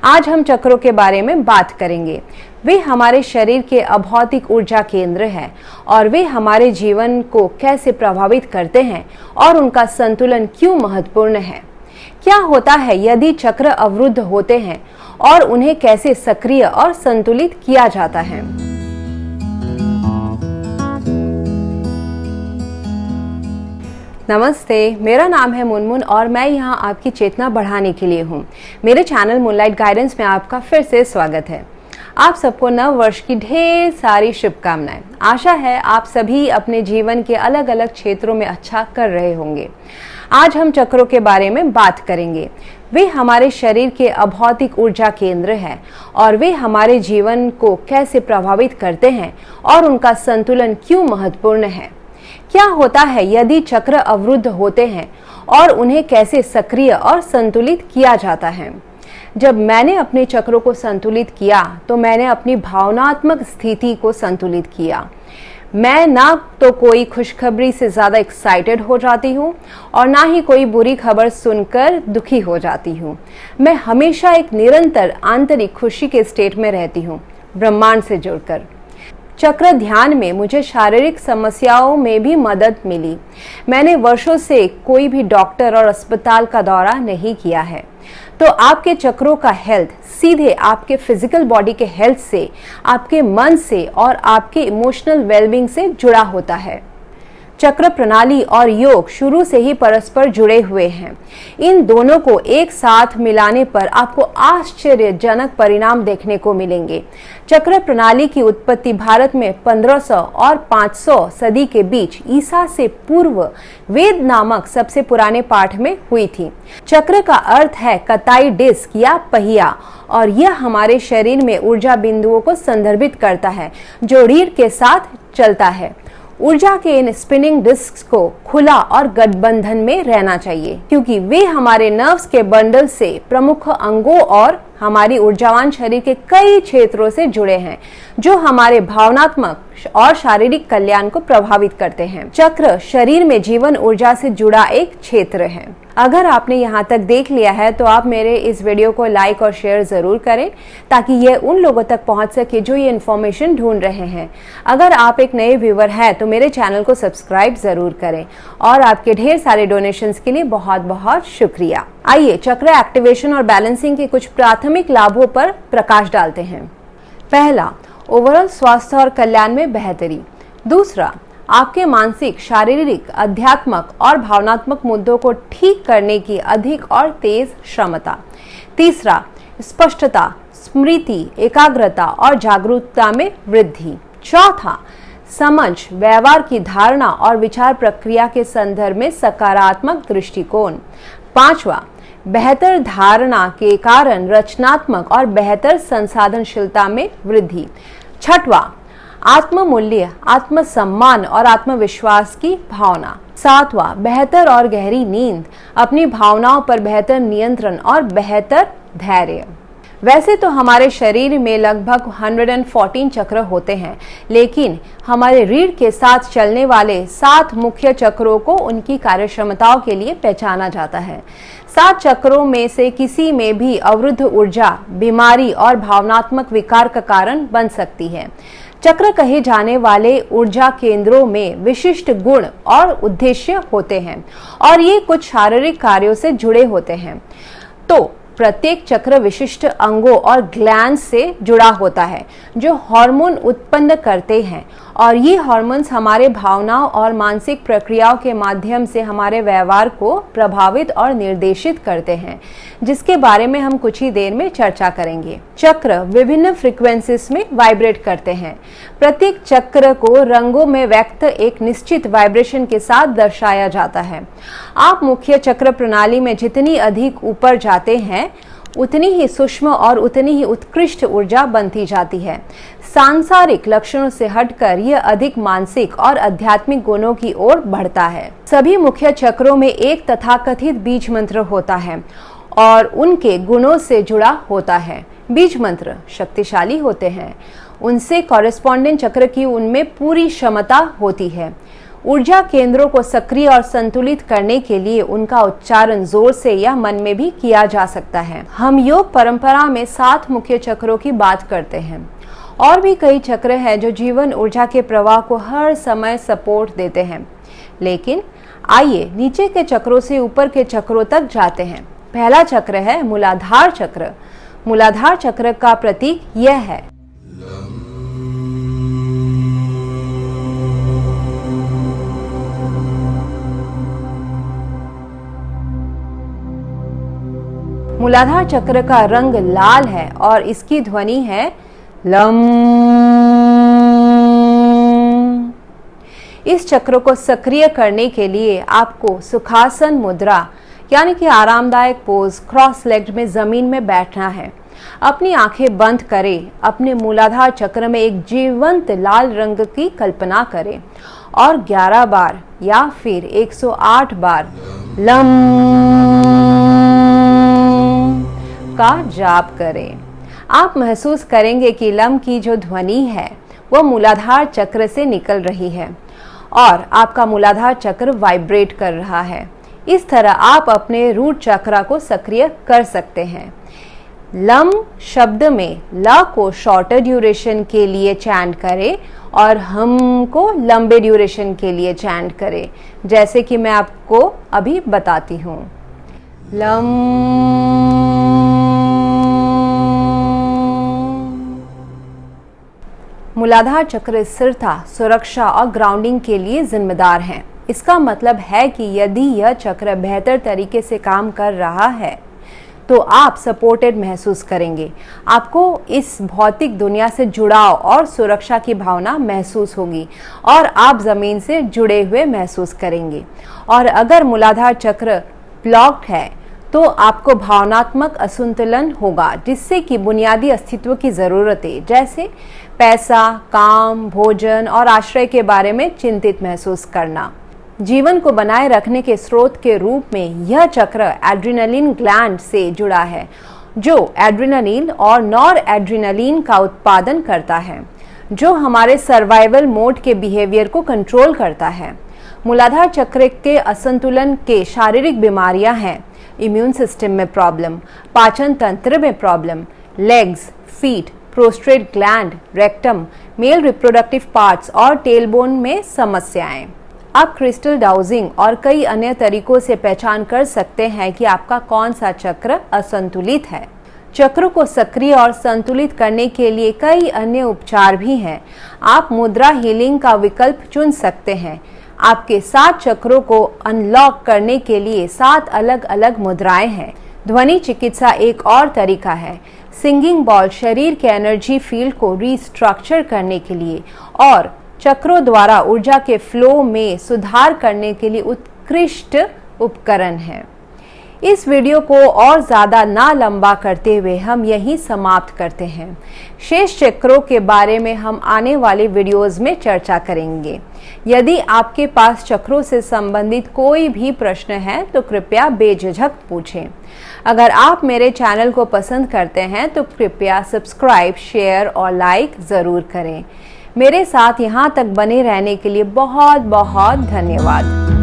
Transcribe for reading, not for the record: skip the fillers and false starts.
आज हम चक्रों के बारे में बात करेंगे। वे हमारे शरीर के अभौतिक ऊर्जा केंद्र हैं और वे हमारे जीवन को कैसे प्रभावित करते हैं और उनका संतुलन क्यों महत्वपूर्ण है। क्या होता है यदि चक्र अवरुद्ध होते हैं और उन्हें कैसे सक्रिय और संतुलित किया जाता है। नमस्ते, मेरा नाम है मुनमुन और मैं यहाँ आपकी चेतना बढ़ाने के लिए हूँ। मेरे चैनल मूनलाइट गाइडेंस में आपका फिर से स्वागत है। आप सबको नव वर्ष की ढेर सारी शुभकामनाएं। आशा है आप सभी अपने जीवन के अलग अलग क्षेत्रों में अच्छा कर रहे होंगे। आज हम चक्रों के बारे में बात करेंगे। वे हमारे शरीर के अभौतिक ऊर्जा केंद्र हैं और वे हमारे जीवन को कैसे प्रभावित करते हैं और उनका संतुलन क्यों महत्वपूर्ण है। क्या होता है यदि चक्र अवरुद्ध होते हैं और उन्हें कैसे सक्रिय और संतुलित किया जाता है। जब मैंने अपने चक्रों को संतुलित किया तो मैंने अपनी भावनात्मक स्थिति को संतुलित किया। मैं ना तो कोई खुशखबरी से ज़्यादा एक्साइटेड हो जाती हूँ और ना ही कोई बुरी खबर सुनकर दुखी हो जाती हूँ। मैं हमेशा एक निरंतर आंतरिक खुशी के स्टेट में रहती हूँ, ब्रह्मांड से जुड़कर। चक्र ध्यान में मुझे शारीरिक समस्याओं में भी मदद मिली। मैंने वर्षों से कोई भी डॉक्टर और अस्पताल का दौरा नहीं किया है। तो आपके चक्रों का हेल्थ सीधे आपके फिजिकल बॉडी के हेल्थ से, आपके मन से और आपके इमोशनल वेलबींग से जुड़ा होता है। चक्र प्रणाली और योग शुरू से ही परस्पर जुड़े हुए हैं। इन दोनों को एक साथ मिलाने पर आपको आश्चर्यजनक परिणाम देखने को मिलेंगे। चक्र प्रणाली की उत्पत्ति भारत में 1500 और 500 सदी के बीच ईसा से पूर्व वेद नामक सबसे पुराने पाठ में हुई थी। चक्र का अर्थ है कताई डिस्क या पहिया और यह हमारे शरीर में ऊर्जा बिंदुओं को संदर्भित करता है जो रीढ़ के साथ चलता है। ऊर्जा के इन स्पिनिंग डिस्क्स को खुला और गठबंधन में रहना चाहिए क्योंकि वे हमारे नर्व्स के बंडल से, प्रमुख अंगों और हमारी ऊर्जावान शरीर के कई क्षेत्रों से जुड़े हैं जो हमारे भावनात्मक और शारीरिक कल्याण को प्रभावित करते हैं। चक्र शरीर में जीवन ऊर्जा से जुड़ा एक क्षेत्र है। अगर आपने यहाँ तक देख लिया है तो आप मेरे इस वीडियो को लाइक और शेयर जरूर करें ताकि ये उन लोगों तक पहुँच सके जो ये इन्फॉर्मेशन ढूंढ रहे हैं। अगर आप एक नए व्यूअर हैं तो मेरे चैनल को सब्सक्राइब जरूर करें और आपके ढेर सारे डोनेशंस के लिए बहुत बहुत शुक्रिया। आइए चक्र एक्टिवेशन और बैलेंसिंग के कुछ प्राथमिक लाभों पर प्रकाश डालते हैं। पहला, ओवरऑल स्वास्थ्य और कल्याण में बेहतरी। दूसरा, आपके मानसिक, शारीरिक, आध्यात्मिक और भावनात्मक मुद्दों को ठीक करने की अधिक और तेज क्षमता। तीसरा, स्पष्टता, स्मृति, एकाग्रता और जागरूकता में वृद्धि। चौथा, समझ, व्यवहार की धारणा और विचार प्रक्रिया के संदर्भ में सकारात्मक दृष्टिकोण। पांचवा, बेहतर धारणा के कारण रचनात्मक और बेहतर संसाधनशीलता में वृद्धि। छठवां, आत्ममूल्य, आत्मसम्मान और आत्मविश्वास की भावना। सातवां, बेहतर और गहरी नींद, अपनी भावनाओं पर बेहतर नियंत्रण और बेहतर धैर्य। वैसे तो हमारे शरीर में लगभग 114 चक्र होते हैं, लेकिन हमारे रीढ़ के साथ चलने वाले 7 मुख्य चक्रों को उनकी कार्यक्षमताओं के लिए पहचाना जाता है। 7 चक्रों में से किसी में भी अवरुद्ध ऊर्जा बीमारी और भावनात्मक विकार का कारण बन सकती है। चक्र कहे जाने वाले ऊर्जा केंद्रों में विशिष्ट गुण और उद्देश्य होते हैं और ये कुछ शारीरिक कार्यों से जुड़े होते हैं। तो प्रत्येक चक्र विशिष्ट अंगों और ग्लैंड से जुड़ा होता है जो हार्मोन उत्पन्न करते हैं और ये हार्मोन्स हमारे भावनाओं और मानसिक प्रक्रियाओं के माध्यम से हमारे व्यवहार को प्रभावित और निर्देशित करते हैं, जिसके बारे में हम कुछ ही देर में चर्चा करेंगे। चक्र विभिन्न फ्रीक्वेंसीज में वाइब्रेट करते हैं। प्रत्येक चक्र को रंगों में व्यक्त एक निश्चित वाइब्रेशन के साथ दर्शाया जाता है। आप मुख्य चक्र प्रणाली में जितनी अधिक ऊपर जाते हैं उतनी ही सूक्ष्म और उतनी ही उत्कृष्ट ऊर्जा बनती जाती है। सांसारिक लक्षणों से हटकर यह अधिक मानसिक और आध्यात्मिक गुणों की ओर बढ़ता है। सभी मुख्य चक्रों में एक तथाकथित बीज मंत्र होता है और उनके गुणों से जुड़ा होता है। बीज मंत्र शक्तिशाली होते हैं, उनसे कॉरेस्पॉन्डेंट चक्र की उनमें पूरी क्षमता होती है। ऊर्जा केंद्रों को सक्रिय और संतुलित करने के लिए उनका उच्चारण जोर से या मन में भी किया जा सकता है। हम योग परंपरा में 7 मुख्य चक्रों की बात करते हैं। और भी कई चक्र हैं जो जीवन ऊर्जा के प्रवाह को हर समय सपोर्ट देते हैं। लेकिन आइए नीचे के चक्रों से ऊपर के चक्रों तक जाते हैं। पहला चक्र है मूलाधार चक्र। मूलाधार चक्र का प्रतीक यह है। मूलाधार चक्र का रंग लाल है और इसकी ध्वनि है लम। इस चक्र को सक्रिय करने के लिए आपको सुखासन मुद्रा यानी कि आरामदायक पोज क्रॉस लेग्ड में जमीन में बैठना है। अपनी आंखें बंद करें, अपने मूलाधार चक्र में एक जीवंत लाल रंग की कल्पना करें और 11 बार या फिर 108 बार लम का जाप करें। आप महसूस करेंगे कि लम की जो ध्वनि है वह मूलाधार चक्र से निकल रही है और आपका मूलाधार चक्र वाइब्रेट कर रहा है। इस तरह आप अपने रूट चक्र को सक्रिय कर सकते हैं। लम शब्द में ल को शॉर्टर ड्यूरेशन के लिए चैंट करें और हम को लंबे ड्यूरेशन के लिए चैंट करें, जैसे कि मैं आपको अभी बताती हूँ। लम। मूलाधार चक्र स्थिरता, सुरक्षा और ग्राउंडिंग के लिए जिम्मेदार है। इसका मतलब है कि यदि यह चक्र बेहतर तरीके से काम कर रहा है तो आप सपोर्टेड महसूस करेंगे। आपको इस भौतिक दुनिया से जुड़ाव और सुरक्षा की भावना महसूस होगी और आप जमीन से जुड़े हुए महसूस करेंगे। और अगर मूलाधार चक्र ब्लॉक्ड है तो आपको भावनात्मक असंतुलन होगा, जिससे कि बुनियादी अस्तित्व की ज़रूरतें जैसे पैसा, काम, भोजन और आश्रय के बारे में चिंतित महसूस करना। जीवन को बनाए रखने के स्रोत के रूप में यह चक्र एड्रेनलिन ग्लैंड से जुड़ा है, जो एड्रेनलिन और नॉर एड्रेनलिन का उत्पादन करता है, जो हमारे सर्वाइवल मोड के बिहेवियर को कंट्रोल करता है। मूलाधार चक्र के असंतुलन के शारीरिक बीमारियां हैं इम्यून सिस्टम में प्रॉब्लम, पाचन तंत्र में problem, legs, feet, prostate gland, rectum, male reproductive parts और टेलबोन में समस्याएं। आप क्रिस्टल डाउजिंग और कई अन्य तरीकों से पहचान कर सकते हैं कि आपका कौन सा चक्र असंतुलित है। चक्र को सक्रिय और संतुलित करने के लिए कई अन्य उपचार भी हैं। आप मुद्रा हीलिंग का विकल्प चुन सकते हैं। आपके 7 चक्रों को अनलॉक करने के लिए 7 अलग अलग मुद्राएं हैं। ध्वनि चिकित्सा एक और तरीका है। सिंगिंग बॉल शरीर के एनर्जी फील्ड को रिस्ट्रक्चर करने के लिए और चक्रों द्वारा ऊर्जा के फ्लो में सुधार करने के लिए उत्कृष्ट उपकरण है। इस वीडियो को और ज़्यादा ना लंबा करते हुए हम यहीं समाप्त करते हैं। शेष चक्रों के बारे में हम आने वाले वीडियोस में चर्चा करेंगे। यदि आपके पास चक्रों से संबंधित कोई भी प्रश्न है तो कृपया बेझिझक पूछें। अगर आप मेरे चैनल को पसंद करते हैं तो कृपया सब्सक्राइब, शेयर और लाइक ज़रूर करें। मेरे साथ यहाँ तक बने रहने के लिए बहुत बहुत धन्यवाद।